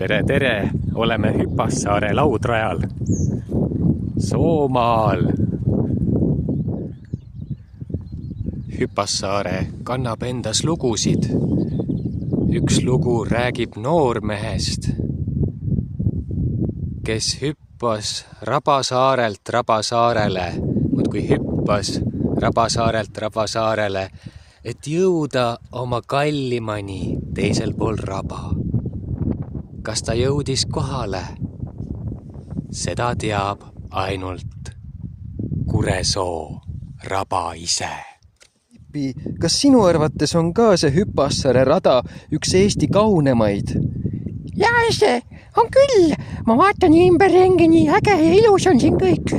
tere, tere! Oleme Hüppassaare laudrajal. Soomaal. Hüppassaare kannab endas lugusid. Üks lugu räägib noormehest, kes hüppas Rabasaarelt Rabasaarele, muudkui hüppas Rabasaarelt Rabasaarele, et jõuda oma kallimani teisel pool raba. Kas ta jõudis kohale? Seda teab ainult Kuresoo raba ise. Kas sinu arvates on ka see Hüppassaare rada üks Eesti kaunemaid? Jaa, see on küll. Ma vaatan ümberringi, nii äge ja ilus on siin kõik.